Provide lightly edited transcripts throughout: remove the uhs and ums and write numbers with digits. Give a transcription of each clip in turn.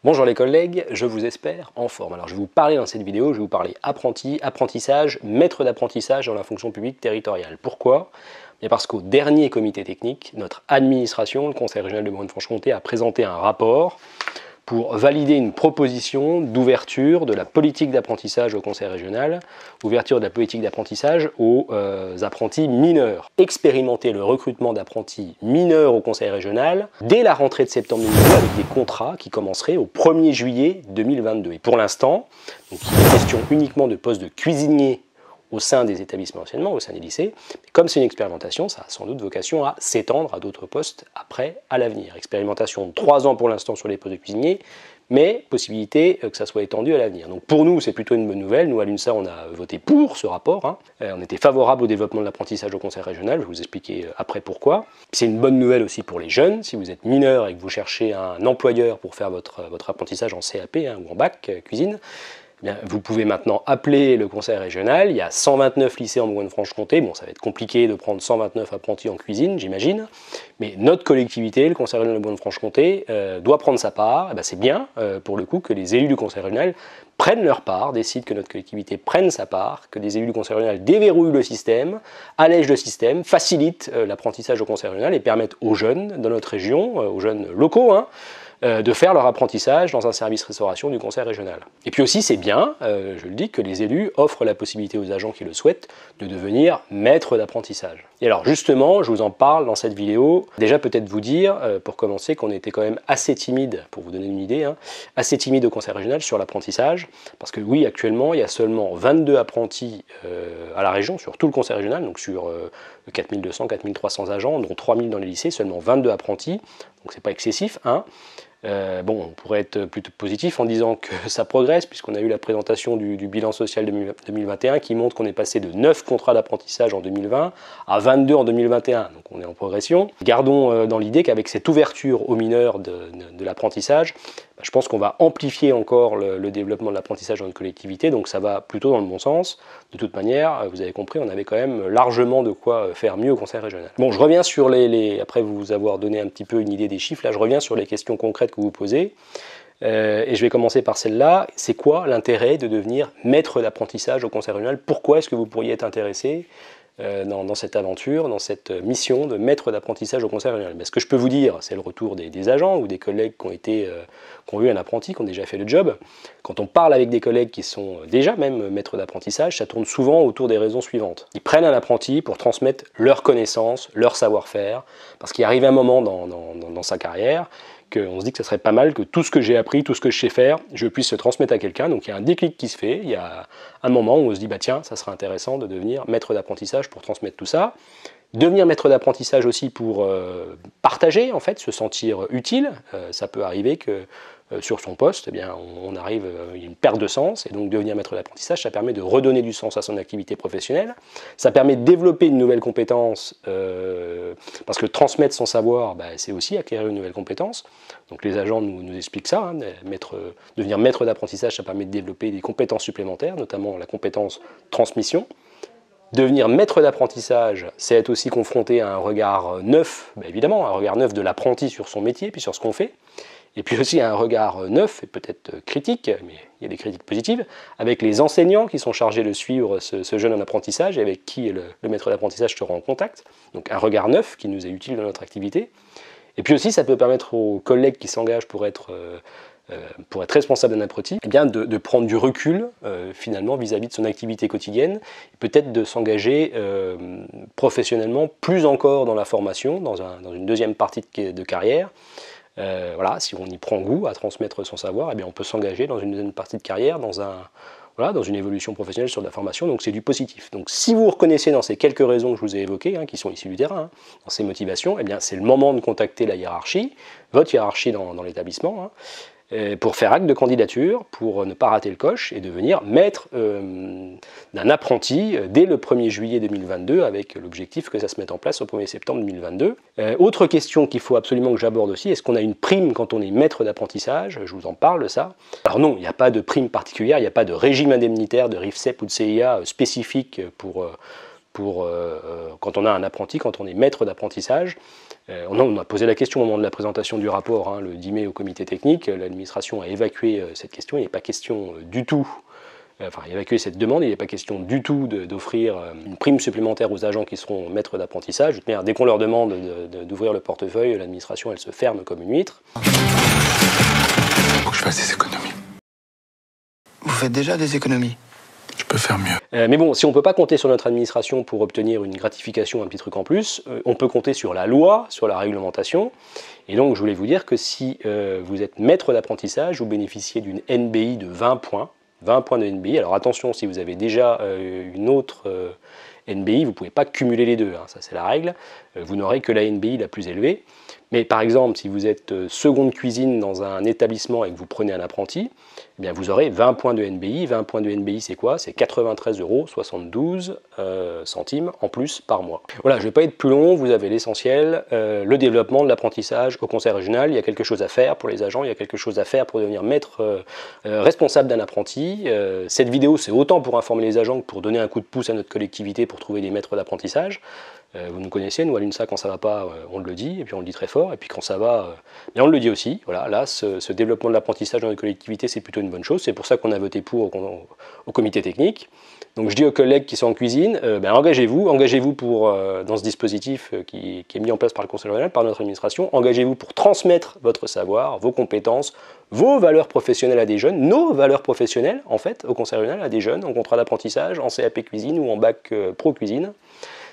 Bonjour les collègues, je vous espère en forme. Alors je vais vous parler dans cette vidéo, je vais vous parler apprenti, apprentissage, maître d'apprentissage dans la fonction publique territoriale. Pourquoi? Bien parce qu'au dernier comité technique, notre administration, le Conseil régional de Bourgogne-Franche-Comté, a présenté un rapport pour valider une proposition d'ouverture de la politique d'apprentissage au Conseil régional, ouverture de la politique d'apprentissage aux apprentis mineurs. Expérimenter le recrutement d'apprentis mineurs au Conseil régional dès la rentrée de septembre 2022 avec des contrats qui commenceraient au 1er juillet 2022. Et pour l'instant, il est question uniquement de postes de cuisiniers au sein des établissements d'enseignement, au sein des lycées. Mais comme c'est une expérimentation, ça a sans doute vocation à s'étendre à d'autres postes après, à l'avenir. Expérimentation de 3 ans pour l'instant sur les postes de cuisiniers, mais possibilité que ça soit étendu à l'avenir. Donc pour nous, c'est plutôt une bonne nouvelle. Nous, à l'UNSA, on a voté pour ce rapport. On était favorable au développement de l'apprentissage au Conseil régional. Je vais vous expliquer après pourquoi. C'est une bonne nouvelle aussi pour les jeunes. Si vous êtes mineur et que vous cherchez un employeur pour faire votre apprentissage en CAP ou en bac cuisine, bien, vous pouvez maintenant appeler le conseil régional. Il y a 129 lycées en Bourgogne-Franche-Comté. Bon, ça va être compliqué de prendre 129 apprentis en cuisine, j'imagine. Mais notre collectivité, le conseil régional de Bourgogne-Franche-Comté, doit prendre sa part. C'est bien, pour le coup, que les élus du conseil régional prennent leur part, décident que notre collectivité prenne sa part, que les élus du conseil régional déverrouillent le système, allègent le système, facilitent l'apprentissage au conseil régional et permettent aux jeunes de notre région, aux jeunes locaux, de faire leur apprentissage dans un service restauration du conseil régional. Et puis aussi, c'est bien, je le dis, que les élus offrent la possibilité aux agents qui le souhaitent de devenir maîtres d'apprentissage. Et alors justement, je vous en parle dans cette vidéo. Déjà peut-être vous dire, pour commencer, qu'on était quand même assez timide, pour vous donner une idée, assez timide au conseil régional sur l'apprentissage, parce que oui, actuellement, il y a seulement 22 apprentis à la région, sur tout le conseil régional, donc sur 4200, 4300 agents, dont 3000 dans les lycées, seulement 22 apprentis, donc c'est pas excessif, bon, on pourrait être plutôt positif en disant que ça progresse, puisqu'on a eu la présentation du bilan social 2021 qui montre qu'on est passé de 9 contrats d'apprentissage en 2020 à 22 en 2021, donc on est en progression. Gardons dans l'idée qu'avec cette ouverture aux mineurs de l'apprentissage, je pense qu'on va amplifier encore le développement de l'apprentissage dans notre collectivité, donc ça va plutôt dans le bon sens. De toute manière, vous avez compris, on avait quand même largement de quoi faire mieux au conseil régional. Bon, je reviens sur après vous avoir donné un petit peu une idée des chiffres, là je reviens sur les questions concrètes que vous posez. Et je vais commencer par celle-là. C'est quoi l'intérêt de devenir maître d'apprentissage au conseil régional? Pourquoi est-ce que vous pourriez être intéressé dans cette aventure, dans cette mission de maître d'apprentissage au conseil régional? Ce que je peux vous dire, c'est le retour des agents ou des collègues qui ont eu un apprenti, qui ont déjà fait le job. Quand on parle avec des collègues qui sont déjà même maîtres d'apprentissage, ça tourne souvent autour des raisons suivantes. Ils prennent un apprenti pour transmettre leurs connaissances, leur savoir-faire, parce qu'il arrive un moment dans sa carrière qu'on se dit que ce serait pas mal que tout ce que j'ai appris, tout ce que je sais faire, je puisse le transmettre à quelqu'un. Donc il y a un déclic qui se fait, il y a un moment où on se dit, tiens, ça serait intéressant de devenir maître d'apprentissage pour transmettre tout ça. Devenir maître d'apprentissage aussi pour partager, en fait, se sentir utile. Ça peut arriver que sur son poste, il y a une perte de sens, et donc devenir maître d'apprentissage, ça permet de redonner du sens à son activité professionnelle, ça permet de développer une nouvelle compétence, parce que transmettre son savoir, c'est aussi acquérir une nouvelle compétence. Donc les agents nous expliquent ça, devenir maître d'apprentissage, ça permet de développer des compétences supplémentaires, notamment la compétence transmission. Devenir maître d'apprentissage, c'est être aussi confronté à un regard neuf, évidemment, un regard neuf de l'apprenti sur son métier, puis sur ce qu'on fait, et puis aussi un regard neuf, et peut-être critique, mais il y a des critiques positives, avec les enseignants qui sont chargés de suivre ce jeune en apprentissage, et avec qui le maître d'apprentissage sera en contact, donc un regard neuf qui nous est utile dans notre activité. Et puis aussi, ça peut permettre aux collègues qui s'engagent pour être responsable d'un apprenti, de prendre du recul finalement vis-à-vis de son activité quotidienne, et peut-être de s'engager professionnellement plus encore dans la formation, dans une deuxième partie de carrière. Si on y prend goût à transmettre son savoir, on peut s'engager dans une deuxième partie de carrière, dans une évolution professionnelle sur de la formation, donc c'est du positif. Donc si vous reconnaissez dans ces quelques raisons que je vous ai évoquées, qui sont issues du terrain, dans ces motivations, c'est le moment de contacter la hiérarchie, votre hiérarchie dans l'établissement, pour faire acte de candidature, pour ne pas rater le coche et devenir maître d'un apprenti dès le 1er juillet 2022 avec l'objectif que ça se mette en place au 1er septembre 2022. Autre question qu'il faut absolument que j'aborde aussi, est-ce qu'on a une prime quand on est maître d'apprentissage? Je vous en parle de ça. Alors non, il n'y a pas de prime particulière, il n'y a pas de régime indemnitaire de RIFSEP ou de CIA spécifique pour pour quand on a un apprenti, quand on est maître d'apprentissage. On a posé la question au moment de la présentation du rapport, hein, le 10 mai au comité technique. L'administration a évacué cette question. Il n'est pas question du tout, enfin évacué cette demande, il n'est pas question du tout d'offrir une prime supplémentaire aux agents qui seront maîtres d'apprentissage. Dès qu'on leur demande d'ouvrir le portefeuille, l'administration elle se ferme comme une huître. Faut que je fasse des économies. Vous faites déjà des économies? Je peux faire mieux. Mais bon, si on ne peut pas compter sur notre administration pour obtenir une gratification, un petit truc en plus, on peut compter sur la loi, sur la réglementation. Et donc, je voulais vous dire que si vous êtes maître d'apprentissage, vous bénéficiez d'une NBI de 20 points. 20 points de NBI. Alors attention, si vous avez déjà une autre NBI, vous ne pouvez pas cumuler les deux, hein, ça c'est la règle. Vous n'aurez que la NBI la plus élevée. Mais par exemple, si vous êtes seconde cuisine dans un établissement et que vous prenez un apprenti, eh bien vous aurez 20 points de NBI. 20 points de NBI, c'est quoi? C'est 93,72 € en plus par mois. Voilà, je ne vais pas être plus long, vous avez l'essentiel. Le développement de l'apprentissage au conseil régional, il y a quelque chose à faire pour les agents, il y a quelque chose à faire pour devenir maître responsable d'un apprenti. Cette vidéo, c'est autant pour informer les agents que pour donner un coup de pouce à notre collectivité pour trouver des maîtres d'apprentissage. Vous nous connaissez, nous à l'UNSA, quand ça ne va pas, on le dit, et puis on le dit très fort, et puis quand ça va, bien on le dit aussi. Voilà, là, ce développement de l'apprentissage dans les collectivités, c'est plutôt une bonne chose, c'est pour ça qu'on a voté pour au comité technique. Donc je dis aux collègues qui sont en cuisine, engagez-vous pour, dans ce dispositif qui est mis en place par le conseil régional, par notre administration, engagez-vous pour transmettre votre savoir, vos compétences, vos valeurs professionnelles à des jeunes, nos valeurs professionnelles, en fait, au conseil régional, à des jeunes, en contrat d'apprentissage, en CAP cuisine ou en bac pro cuisine.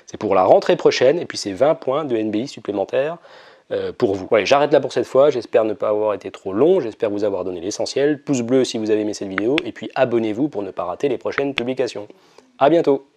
C'est pour la rentrée prochaine, et puis c'est 20 points de NBI supplémentaires pour vous. Allez, j'arrête là pour cette fois, j'espère ne pas avoir été trop long, j'espère vous avoir donné l'essentiel. Pouce bleu si vous avez aimé cette vidéo, et puis abonnez-vous pour ne pas rater les prochaines publications. A bientôt!